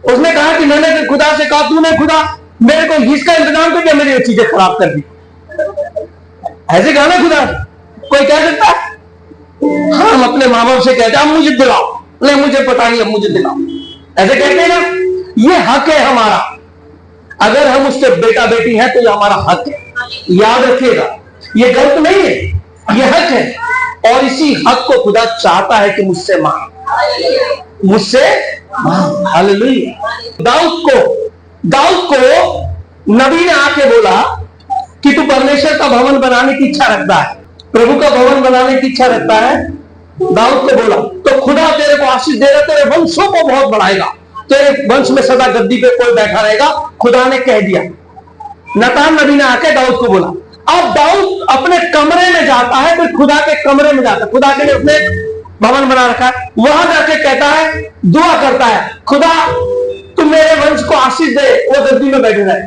उसने कहा कि मैंने खुदा से कहा, तूने खुदा मेरे को इसका इंतजाम कर दिया, मेरी चीजें खराब कर दी। ऐसे कहा ना खुदा कोई कह सकता है? हाँ, हम अपने माँ बाप से कहते हैं मुझे दिलाओ, नहीं मुझे पता नहीं, अब मुझे दिलाओ, ऐसे कहते हैं ना। ये हक है हमारा, अगर हम उसके बेटा बेटी हैं तो ये हमारा हक है, याद रखिएगा। ये गलत नहीं है, ये हक है। और इसी हक को खुदा चाहता है कि मुझसे मांग, मुझसे मांग। हालेलुया। दाऊद को नबी ने आके बोला कि तू परमेश्वर का भवन बनाने की इच्छा रखता है, प्रभु का भवन बनाने की इच्छा रखता है। दाऊद को बोला तो खुदा तेरे को आशीष देगा, तेरे वंशों को बहुत बढ़ाएगा, तेरे वंश में सदा गद्दी पे कोई बैठा रहेगा। खुदा ने कह दिया। नतान नबी ने आके दाऊद को बोला। अब दाऊद अपने कमरे में जाता है, फिर खुदा के कमरे में जाता है, खुदा के लिए उसने भवन बना रखा है, वहां जाके कहता है, दुआ करता है, खुदा तुम मेरे वंश को आशीष दे, वो गद्दी में बैठे रहे।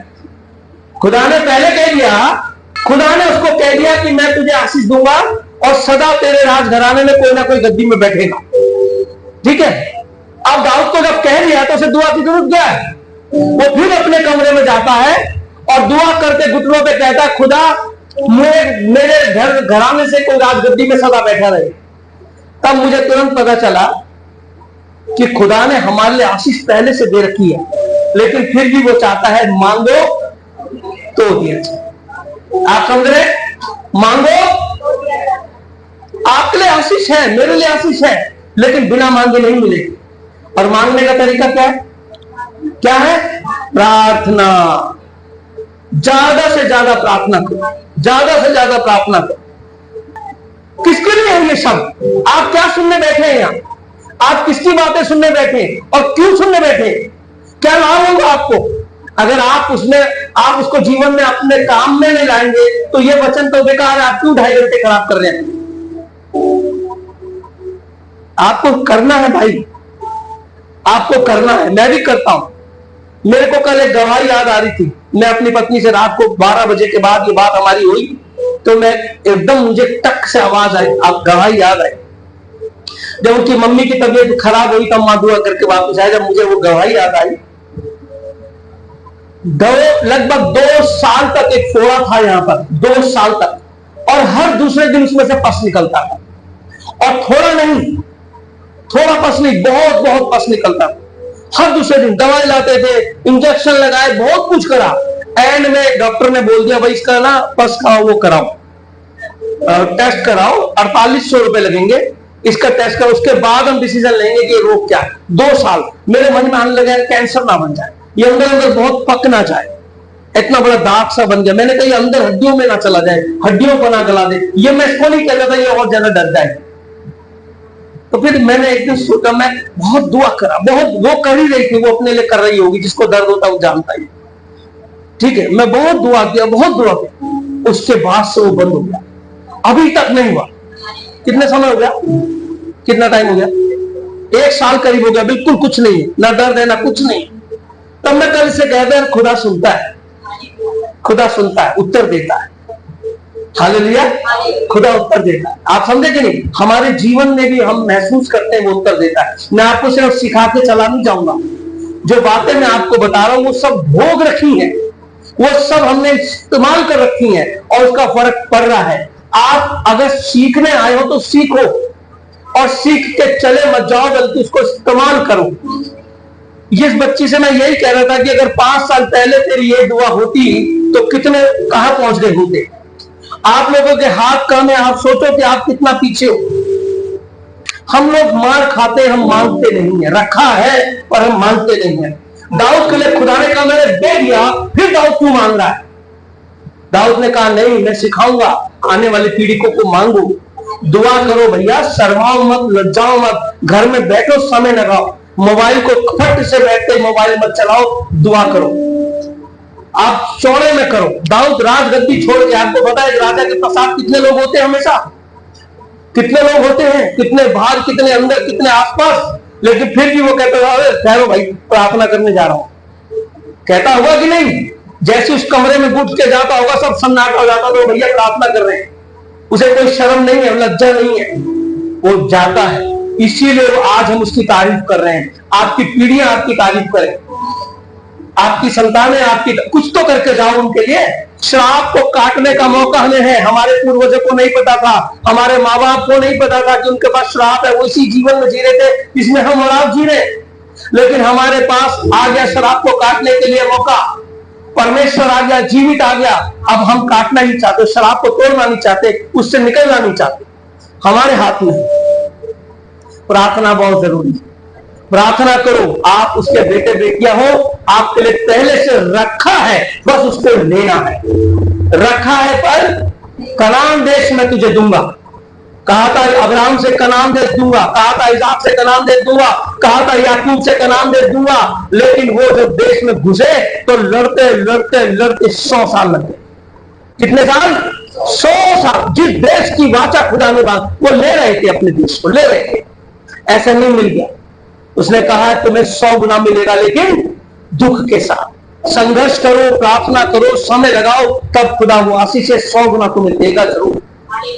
खुदा ने पहले कह दिया, खुदा ने उसको कह दिया कि मैं तुझे आशीष दूंगा और सदा तेरे राजघराने में कोई ना कोई गद्दी में बैठेगा। ठीक है। अब दाऊद को जब कह दिया तो उसे दुआ की जरूरत क्या है? वो फिर अपने कमरे में जाता है और दुआ करके घुटनों पे कहता है, खुदा मेरे घराने से कोई राजगद्दी में सदा बैठा रहे। तब मुझे तुरंत पता चला कि खुदा ने हमारे लिए आशीष पहले से दे रखी है, लेकिन फिर भी वो चाहता है मांगो तो दिया जाए। आप समझ रहे? मांगो, आपके लिए आशीष है, मेरे लिए आशीष है, लेकिन बिना मांगे नहीं मिलेगी। और मांगने का तरीका क्या है? क्या है? प्रार्थना। ज्यादा से ज्यादा प्रार्थना करो, ज्यादा से ज्यादा प्रार्थना करो। किसके लिए है ये सब? आप क्या सुनने बैठे हैं यहां? आप किसकी बातें सुनने बैठे हैं और क्यों सुनने बैठे हैं? क्या लाभ होगा आपको अगर आप उसको जीवन में अपने काम में नहीं लाएंगे? तो ये वचन तो बेकार है, आप क्यों 2.5 घंटे खराब कर रहे हैं? आपको करना है भाई, आपको करना है। मैं भी करता हूं। मेरे को कल एक गवाही याद आ रही थी। मैं अपनी पत्नी से रात को 12 बजे के बाद ये बात हमारी हुई, तो मैं एकदम मुझे टक से आवाज आई, आप गवाही याद आई। जब उनकी मम्मी की तबीयत खराब हुई तब माँ दुआ करके वापस आया, जब मुझे वो गवाही याद आई। लगभग 2 साल तक एक फोड़ा था यहाँ पर, 2 साल तक, और हर दूसरे दिन उसमें से पस निकलता था। और थोड़ा नहीं, थोड़ा पस नहीं, बहुत बहुत पस निकलता था। हर दूसरे दिन दवाई लाते थे, इंजेक्शन लगाए, बहुत कुछ करा। एंड में डॉक्टर ने बोल दिया, भाई इसका ना पस का वो कराओ, टेस्ट कराओ, 4800 रुपए लगेंगे इसका टेस्ट करो, उसके बाद हम डिसीजन लेंगे कि रोग क्या है। 2 साल मेरे मन में आने लगा कैंसर ना बन जाए, ये अंदर अंदर बहुत पक ना जाए, इतना बड़ा दाग सा बन गया। मैंने कहा अंदर हड्डियों में ना चला जाए, हड्डियों को ना गला दे। ये मैं इसको नहीं कहता था, ये और ज्यादा डर जाए। तो फिर मैंने एक दिन सोचा, मैं बहुत दुआ करा, बहुत, वो कर ही रही थी, वो अपने लिए कर रही होगी, जिसको दर्द होता है वो जानता ही। ठीक है, मैं बहुत दुआ किया, बहुत दुआ किया, उसके बाद से वो बंद हो गया। अभी तक नहीं हुआ। कितने समय हो गया? कितना टाइम हो गया? 1 साल करीब हो गया, बिल्कुल कुछ नहीं है, ना दर्द है ना कुछ नहीं। तब मैं कल से कहता है, खुदा सुनता है, खुदा सुनता है, उत्तर देता है। हालेलुया, खुदा उत्तर देता है। आप समझे कि नहीं? हमारे जीवन में भी हम महसूस करते हैं वो उत्तर देता है। मैं आपको सिर्फ सिखा के चला नहीं जाऊंगा, जो बातें मैं आपको बता रहा हूं वो सब भोग रखी है, वो सब हमने इस्तेमाल कर रखी है और उसका फर्क पड़ रहा है। आप अगर सीखने आए हो तो सीखो, और सीख के चले मत जाओ, बल्कि उसको इस्तेमाल करो। इस बच्ची से मैं यही कह रहा था कि अगर 5 साल पहले तेरी ये दुआ होती तो कितने कहां पहुंच गए होते। आप लोगों के हाथ कम है, आप सोचो कि आप कितना पीछे हो। हम लोग मार खाते, हम मांगते नहीं है, रखा है पर हम मांगते नहीं है। दाऊद के लिए खुदा ने कहा मैंने दे दिया, फिर दाऊद क्यों मांग रहा है? दाऊद ने कहा नहीं, मैं सिखाऊंगा आने वाली पीढ़ी को मांगो, दुआ करो भैया, शर्माओ मत, लज्जाओ मत, घर में बैठो, समय लगाओ, मोबाइल को फट से बैठते मोबाइल मत चलाओ, दुआ करो, आप चौड़े में करो। दाऊद राजगद्दी छोड़ के, आपको पता है राजा के प्रसाद कितने लोग होते हैं? हमेशा कितने लोग होते हैं, कितने बाहर, कितने अंदर, कितने आसपास, लेकिन फिर भी वो कहता है ठहरो भाई, प्रार्थना करने जा रहा हूं। कहता होगा कि नहीं? जैसे उस कमरे में घुस के जाता होगा, सब सन्नाटा हो जाता, तो भैया प्रार्थना कर रहे हैं, उसे कोई शर्म नहीं है, लज्जा नहीं है, वो जाता है। इसीलिए आज हम उसकी तारीफ कर रहे हैं, आपकी पीढ़ियां आपकी तारीफ करें। आपकी संतानें, आपकी कुछ तो करके जाओ उनके लिए। श्राप को काटने का मौका हमें है। हमारे पूर्वजों को नहीं पता था, हमारे माँ बाप को नहीं पता था कि उनके पास श्राप है। वो इसी जीवन में जी रहे थे जिसमें हम और आप जी रहे, लेकिन हमारे पास आ गया श्राप को काटने के लिए मौका। परमेश्वर आ गया, जीवित आ गया। अब हम काटना नहीं चाहते, श्राप को तोड़ना नहीं चाहते, उससे निकलना नहीं चाहते। हमारे हाथ में प्रार्थना बहुत जरूरी है। प्रार्थना करो, आप उसके बेटे बेटियां हो, आपके लिए पहले से रखा है, बस उसको लेना है। रखा है पर कनान देश में तुझे दूंगा। कहा था अब्राहम से कनान देश दूंगा, कहा था इसाक से कनान देश दूंगा, कहा था याकूब से कनान देश दूंगा। लेकिन वो जब देश में घुसे तो लड़ते लड़ते लड़ते 100 साल लग गए। कितने साल? 100 साल। जिस देश की वाचा खुदा ने बात, वो ले रहे थे, अपने देश को ले रहे थे, ऐसा नहीं मिल गया। उसने कहा तुम्हें 100 गुना मिलेगा, लेकिन दुख के साथ। संघर्ष करो, प्रार्थना करो, समय लगाओ, तब खुदा वो आशीष 100 गुना तुम्हें देगा जरूर।